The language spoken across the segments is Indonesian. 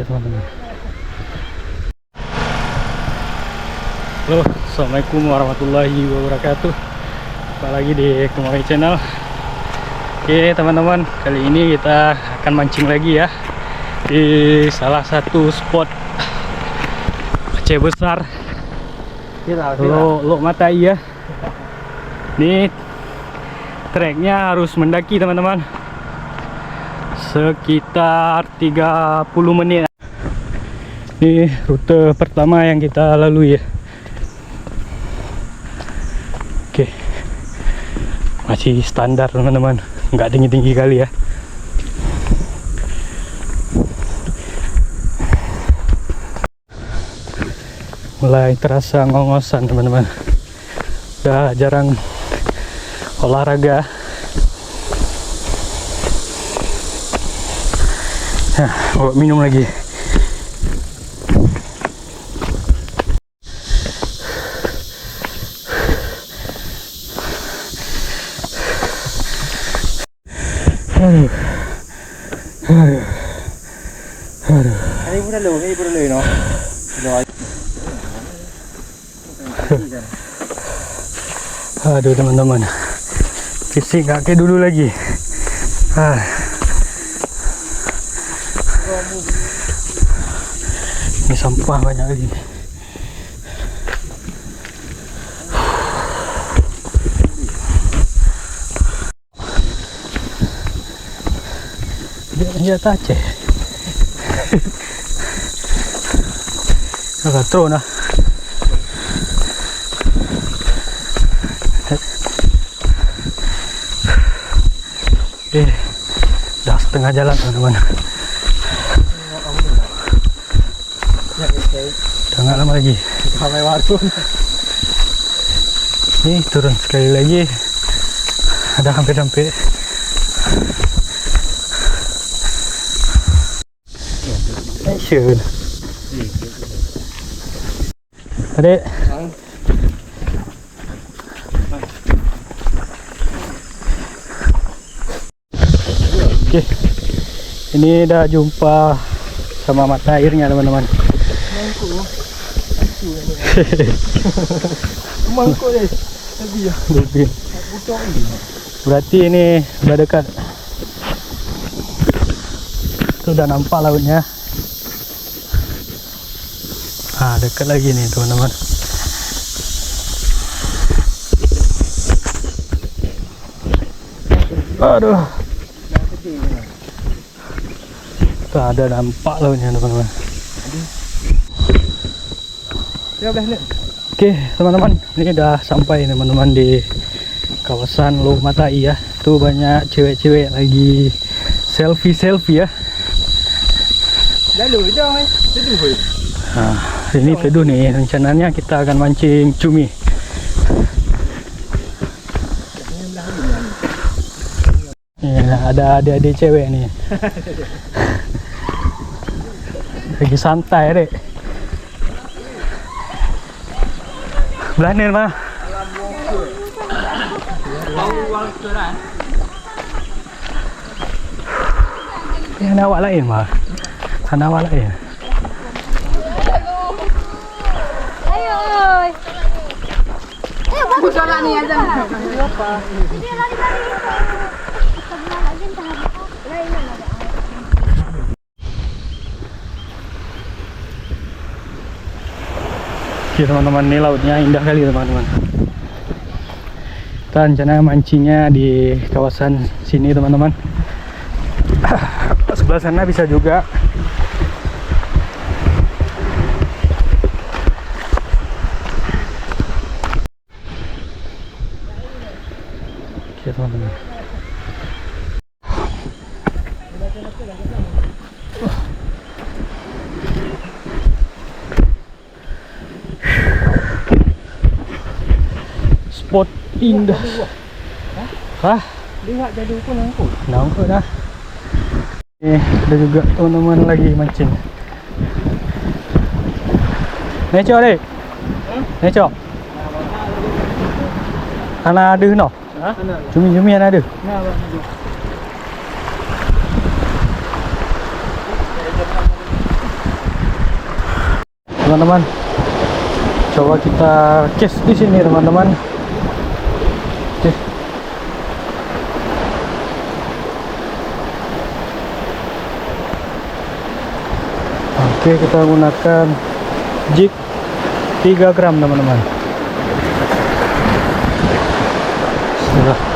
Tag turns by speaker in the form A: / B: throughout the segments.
A: Oke teman-teman. Halo, assalamualaikum warahmatullahi wabarakatuh. Jumpa lagi di Kemawai Channel. Oke teman-teman, kali ini kita akan mancing lagi ya di salah satu spot Aceh besar. Lo mata iya. Ini treknya harus mendaki teman-teman, sekitar 30 menit. Ini rute pertama yang kita lalui ya. Oke, masih standar teman-teman, nggak tinggi-tinggi kali ya. Mulai terasa ngos-ngosan teman-teman, udah jarang olahraga. Nah, bawa minum lagi. Aduh.
B: Ini pun dah no.
A: Aduh teman-teman, fisik gak kayak dulu lagi. Ini sampah banyak lagi. Dia Aceh. Agak tron lah. Dah setengah jalan teman-teman. Udah nggak lama lagi. Ini turun sekali lagi. Ada hampir-hampir. Action. Adik. Oke, ini udah jumpa sama mata airnya teman-teman.
B: Mangkuk deh.
A: Lebih. Berarti ini udah dekat. Sudah nampak lautnya. Dekat lagi nih teman-teman. Aduh. Tuh ada nampak lautnya teman-teman. Oke teman-teman, ini udah sampai teman-teman di kawasan Loh Matai ya. Tuh banyak cewek-cewek lagi selfie ya. Nah, ini teduh nih, rencananya kita akan mancing cumi. Ya, ada adik-adik cewek nih. Lagi santai deh. Belanin mah. Ya, awak lain mah. Sana awak lain. Oke teman-teman, ini lautnya indah kali teman-teman. Kita rencana mancingnya di kawasan sini teman-teman. Sebelah sana bisa juga. Oke teman-teman. Spot indah. Hah?
B: Lihat jadi pun nangkut.
A: Nangkut dah. Ada juga teman-teman lagi mancing. Necok dek. Necok. Ana ada no? Cumi-cumi ana ada. teman-teman. Coba kita cast di sini teman-teman. Oke. Oke, kita gunakan jig 3 gram teman-teman. Bismillah.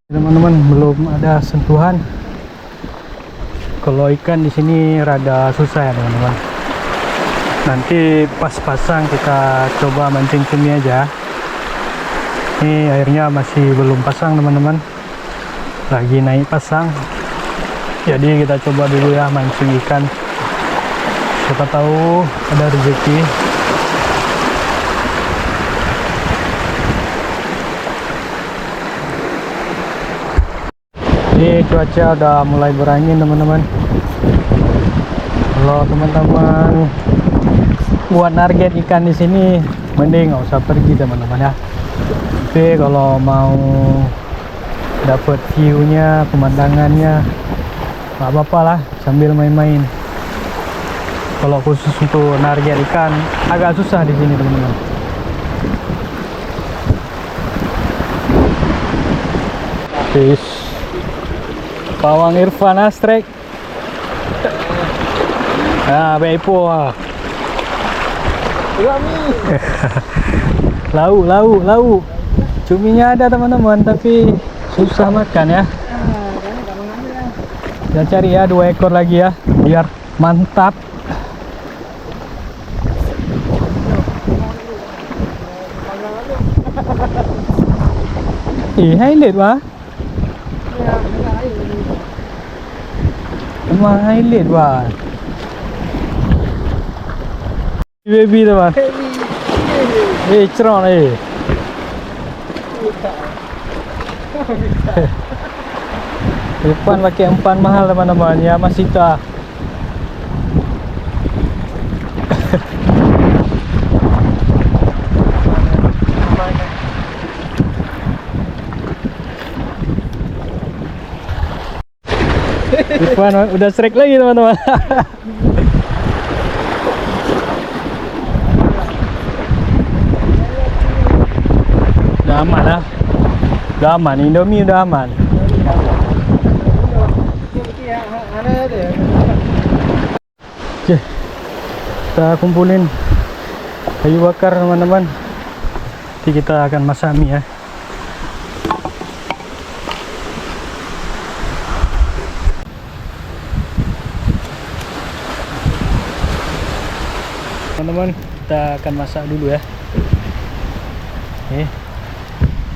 A: Teman-teman, belum ada sentuhan. Kalau ikan di sini rada susah ya teman-teman. Nanti pas pasang kita coba mancing cumi aja. Ini airnya masih belum pasang teman-teman, lagi naik pasang. Jadi kita coba dulu ya mancing ikan. Siapa tahu ada rezeki. Ini cuaca udah mulai berangin teman-teman. Kalau teman-teman buat target ikan di sini, mending nggak usah pergi teman-teman ya. Tapi kalau mau dapet view-nya, pemandangannya, nggak apa-apa lah sambil main-main. Kalau khusus untuk target ikan agak susah di sini teman-teman. Fish. Pawang Irfan Astrek. Nah, beipo ah. Lau. Cuminya ada teman-teman, tapi susah makan ya. Kita cari ya 2 ekor lagi ya, biar mantap. Highlight wah. Emang highlight wah. Baby teman. Ceron Depan pakai umpan mahal teman-teman ya, masih tak. Depan udah strike lagi teman-teman. Udah aman lah. Udah aman, Indomie udah aman. Oke, kita kumpulin kayu bakar teman-teman. Nanti kita akan masak mie ya. Teman-teman, kita akan masak dulu ya. Oke,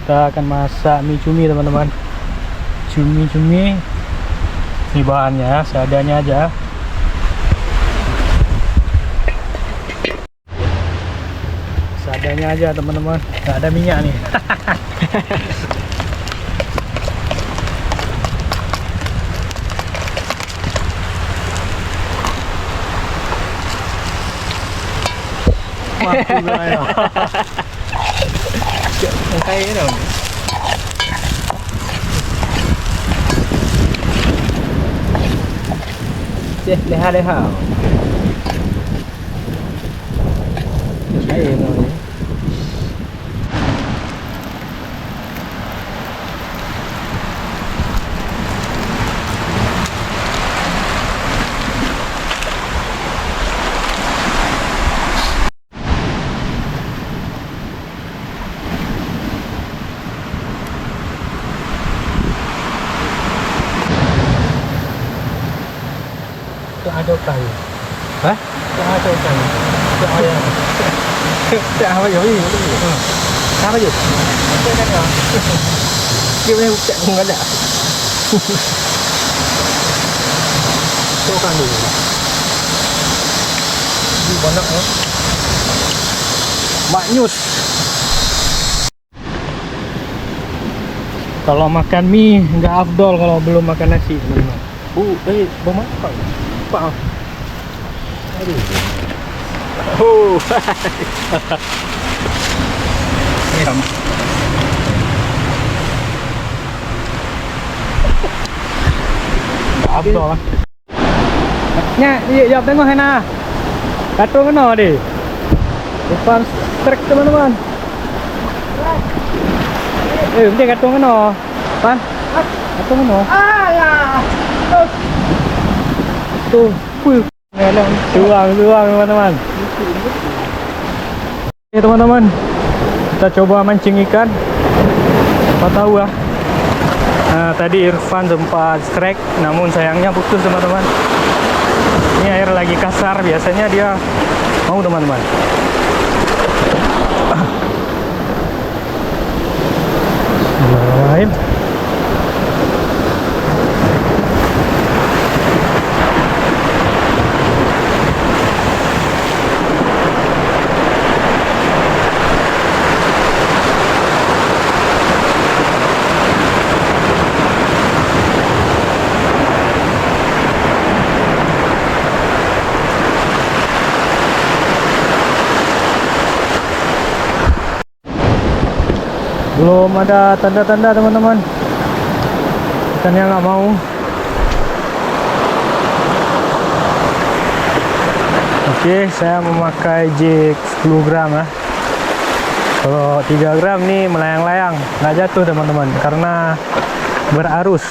A: kita akan masak mie cumi teman-teman. Cumi ini bahannya ya, seadanya aja. Seadanya aja teman-teman, nggak ada minyak nih. Mati lah ya. Kayak dong. Leha. Ayo dong. Ada kayu. Hả? Ada kayu. Ada. Apa vậy? Sao vậy? Cái này hả? Kêu em chạy không có đã. Chỗ càng đủ. Đi bắn nặng lắm. Banyak. Kalau makan mie nggak afdol kalau belum makan nasi, teman-teman.
B: Bau makan. Pak. Aduh.
A: Nggak afdol lah. Nya, iya, tengok Hena. Katung kena deh. Depan truk teman-teman. Mungkin katung kena. Pan. Katung kena. Tuh, melon tuang teman-teman. Oke teman-teman, kita coba mancing ikan. Apa tahu ya. Nah, tadi Irfan sempat strike, namun sayangnya putus teman-teman. Ini air lagi kasar, biasanya dia mau teman-teman. Bismillahirrahmanirrahim. Belum ada tanda-tanda teman-teman, ikannya nggak mau. Oke, saya memakai jig 10 gram ya. Kalau 3 gram nih melayang-layang, nggak jatuh teman-teman karena berarus.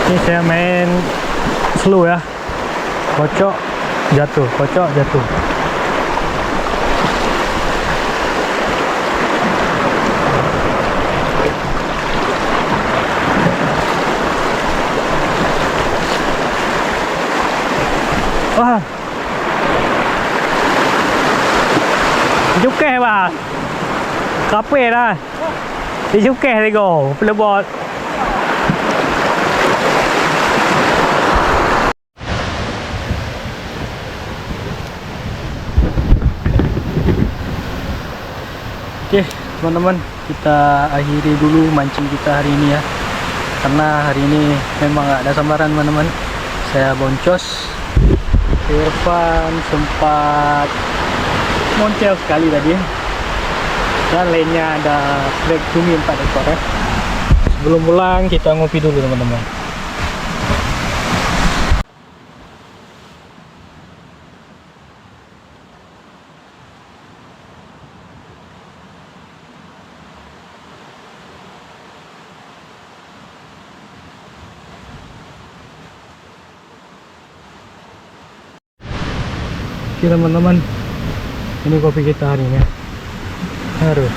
A: Ini saya main slow ya, kocok jatuh, kocok jatuh. Wah, Jukeh ba? Kape dah. Di Jukeh lego, pelebot. Oke teman-teman, kita akhiri dulu mancing kita hari ini ya, karena hari ini memang nggak ada sambaran teman-teman. Saya boncos, Irfan sempat moncel sekali tadi, dan lainnya ada black cumi 4 ekor ya. Sebelum pulang kita ngopi dulu teman-teman. Oke teman-teman, ini kopi kita hari ini. Aduh,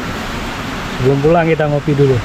A: sebelum pulang kita ngopi dulu.